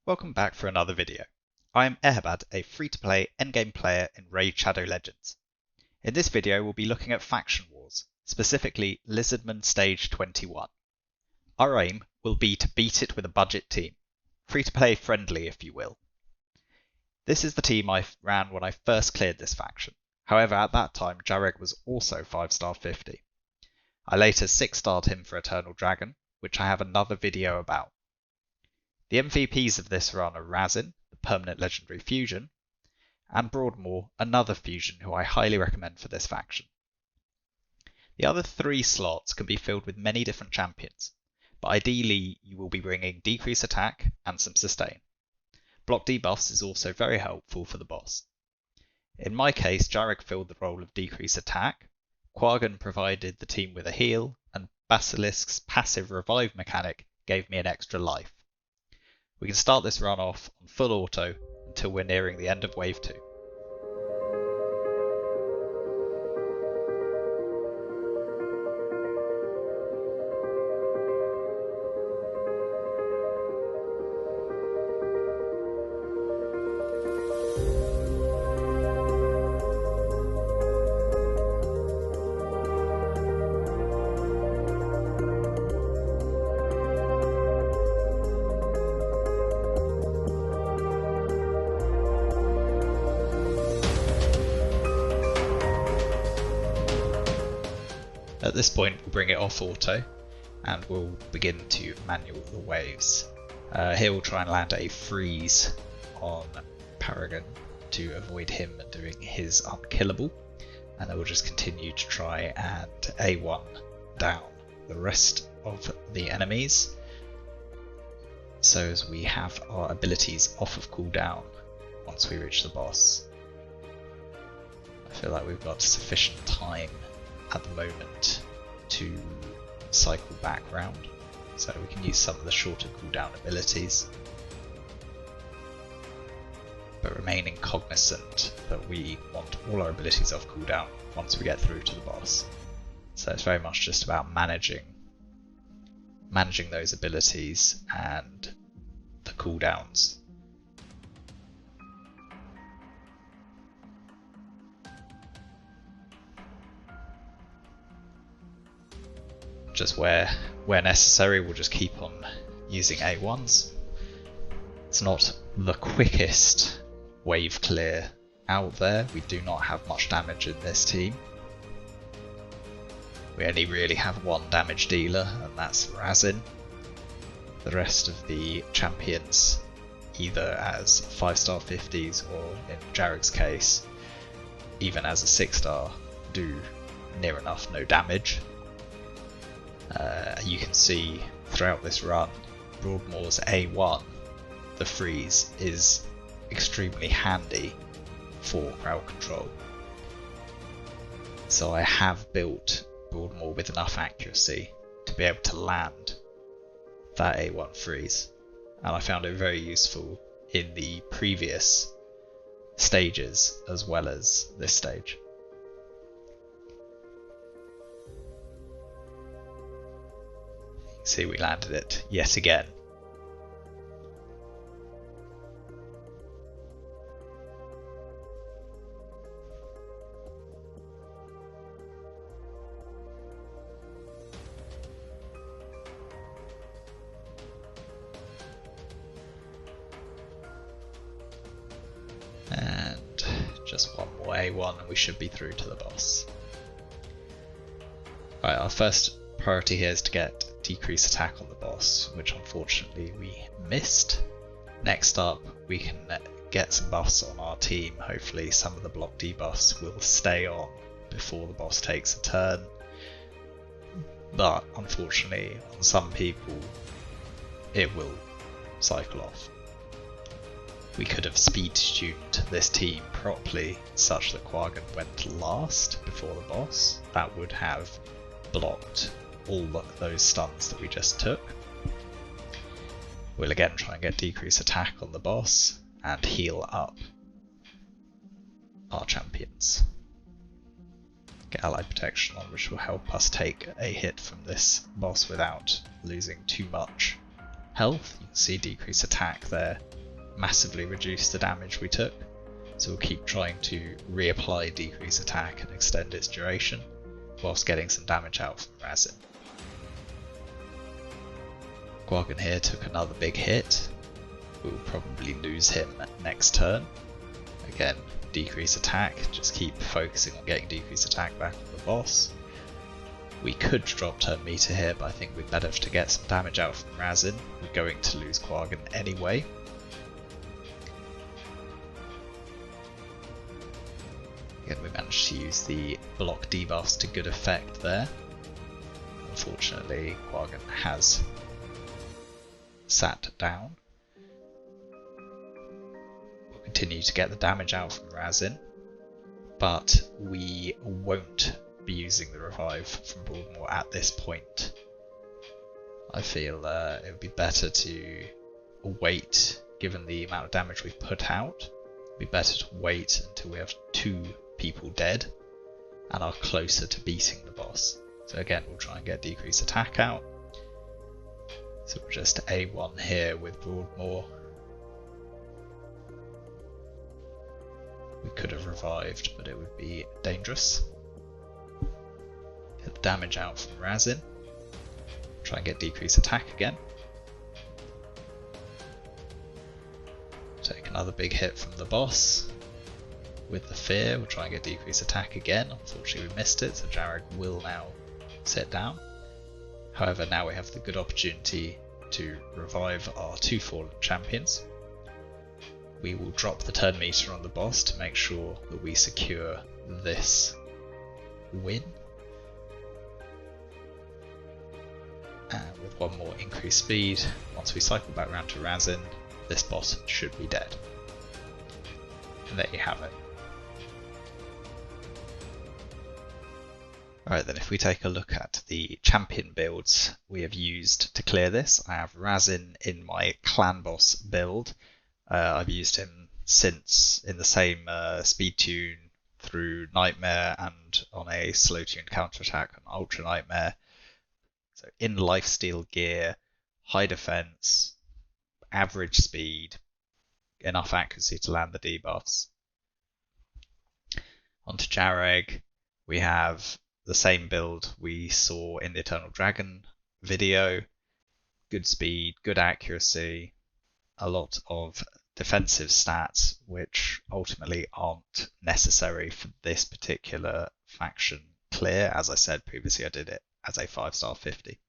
Welcome back for another video. I am Ehabad, a free-to-play endgame player in Raid Shadow Legends. In this video we'll be looking at Faction Wars, specifically Lizardmen Stage 21. Our aim will be to beat it with a budget team, free-to-play friendly if you will. This is the team I ran when I first cleared this faction, however at that time Jarek was also 5-star 50. I later 6-starred him for Eternal Dragon, which I have another video about. The MVPs of this run are Razin, the permanent legendary fusion, and Broadmoor, another fusion who I highly recommend for this faction. The other 3 slots can be filled with many different champions, but ideally you will be bringing decrease attack and some sustain. Block debuffs is also very helpful for the boss. In my case, Jarek filled the role of decrease attack, Quagan provided the team with a heal, and Basilisk's passive revive mechanic gave me an extra life. We can start this run off on full auto until we're nearing the end of wave 2. At this point we'll bring it off auto and we'll begin to manual the waves. Here we'll try and land a freeze on Paragon to avoid him doing his unkillable, and then we'll just continue to try and A1 down the rest of the enemies so as we have our abilities off of cooldown once we reach the boss. I feel like we've got sufficient time at the moment to cycle back round, so we can use some of the shorter cooldown abilities, but remaining cognizant that we want all our abilities off cooldown once we get through to the boss. So it's very much just about managing those abilities and the cooldowns. Just where necessary, we'll just keep on using A1s. It's not the quickest wave clear out there. We do not have much damage in this team. We only really have one damage dealer, and that's Razin. The rest of the champions, either as 5-star 50s or in Jarek's case, even as a 6-star, do near enough no damage. You can see throughout this run, Broadmoor's A1, the freeze, is extremely handy for crowd control. So I have built Broadmoor with enough accuracy to be able to land that A1 freeze, and I found it very useful in the previous stages as well as this stage. See, we landed it yet again. And just one more A1 and we should be through to the boss. Right, our first priority here is to get decrease attack on the boss, which unfortunately we missed. Next up, we can get some buffs on our team. Hopefully some of the block debuffs will stay on before the boss takes a turn, but unfortunately on some people it will cycle off. We could have speed tuned this team properly such that Quagan went last before the boss. That would have blocked all those stuns that we just took. We'll again try and get decrease attack on the boss and heal up our champions. Get allied protection on, which will help us take a hit from this boss without losing too much health. You can see decrease attack there massively reduce the damage we took. So we'll keep trying to reapply decrease attack and extend its duration, whilst getting some damage out from Razin. Quaggan here took another big hit. We'll probably lose him next turn. Again, decrease attack, just keep focusing on getting decrease attack back on the boss. We could drop turn meter here, but I think we'd better to get some damage out from Razin. We're going to lose Quaggan anyway. Again, we managed to use the block debuffs to good effect there. Unfortunately, Quaggan has sat down. We'll continue to get the damage out from Razin, but we won't be using the revive from Broadmoor at this point. I feel it would be better to wait, given the amount of damage we've put out. It'd be better to wait until we have 2 people dead and are closer to beating the boss. So again, we'll try and get decrease attack out. So we'll just A1 here with Broadmoor. We could have revived, but it would be dangerous. Get the damage out from Razin. Try and get decrease attack again. Take another big hit from the boss. With the fear, we'll try and get decrease attack again. Unfortunately we missed it, so Jarrod will now sit down. However, now we have the good opportunity to revive our 2 fallen champions. We will drop the turn meter on the boss to make sure that we secure this win. And with 1 more increased speed, once we cycle back round to Razin, this boss should be dead. And there you have it. Alright then, if we take a look at the champion builds we have used to clear this, I have Razin in my clan boss build. I've used him since in the same speed tune through Nightmare and on a slow tune counterattack on Ultra Nightmare. So in lifesteal gear, high defense, average speed, enough accuracy to land the debuffs. Onto Jareg, we have the same build we saw in the Eternal Dragon video. Good speed, good accuracy, a lot of defensive stats which ultimately aren't necessary for this particular faction clear. As I said previously, I did it as a 5-star 50.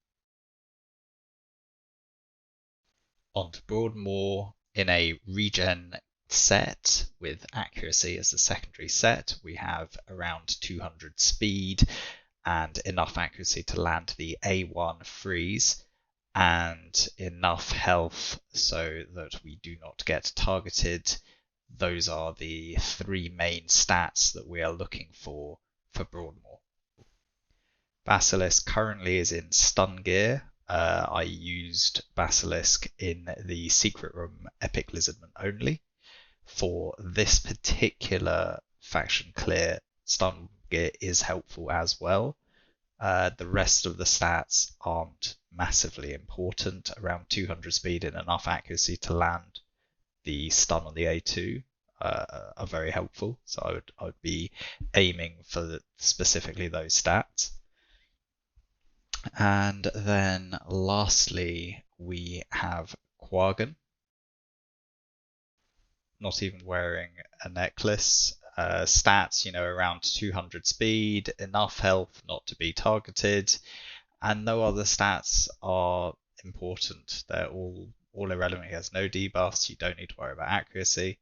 On to Broadmoor in a regen set with accuracy as the secondary set. We have around 200 speed and enough accuracy to land the A1 freeze and enough health so that we do not get targeted. Those are the 3 main stats that we are looking for Broadmoor. Basilisk currently is in stun gear. I used Basilisk in the Secret Room Epic Lizardmen only. For this particular faction clear, stun gear is helpful as well. The rest of the stats aren't massively important. Around 200 speed and enough accuracy to land the stun on the A2 are very helpful. So I would be aiming for specifically those stats. And then lastly, we have Quaggan. Not even wearing a necklace. Stats, around 200 speed, enough health not to be targeted, and no other stats are important. They're all irrelevant. He has no debuffs. You don't need to worry about accuracy.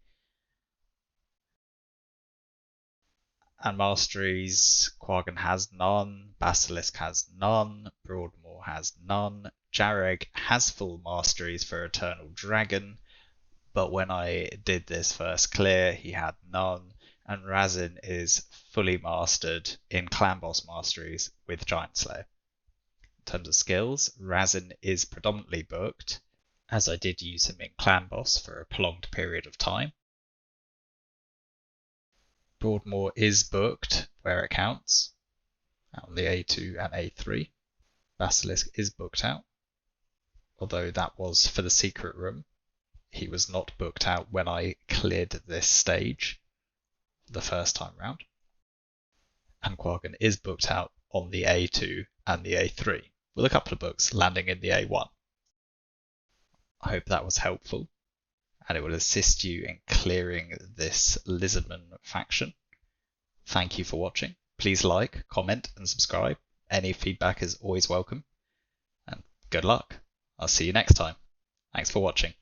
And Masteries, Quaggan has none, Basilisk has none, Broadmoor has none, Jareg has full Masteries for Eternal Dragon, but when I did this first clear, he had none, and Razin is fully mastered in Clan Boss Masteries with Giant Slayer. In terms of skills, Razin is predominantly booked, as I did use him in Clan Boss for a prolonged period of time. Broadmoor is booked where it counts, on the A2 and A3. Basilisk is booked out, although that was for the Secret Room. he was not booked out when I cleared this stage the first time round. And Quaggan is booked out on the A2 and the A3, with a couple of books landing in the A1. I hope that was helpful, and it will assist you in clearing this Lizardmen faction. Thank you for watching. Please like, comment, and subscribe. Any feedback is always welcome. And good luck. I'll see you next time. Thanks for watching.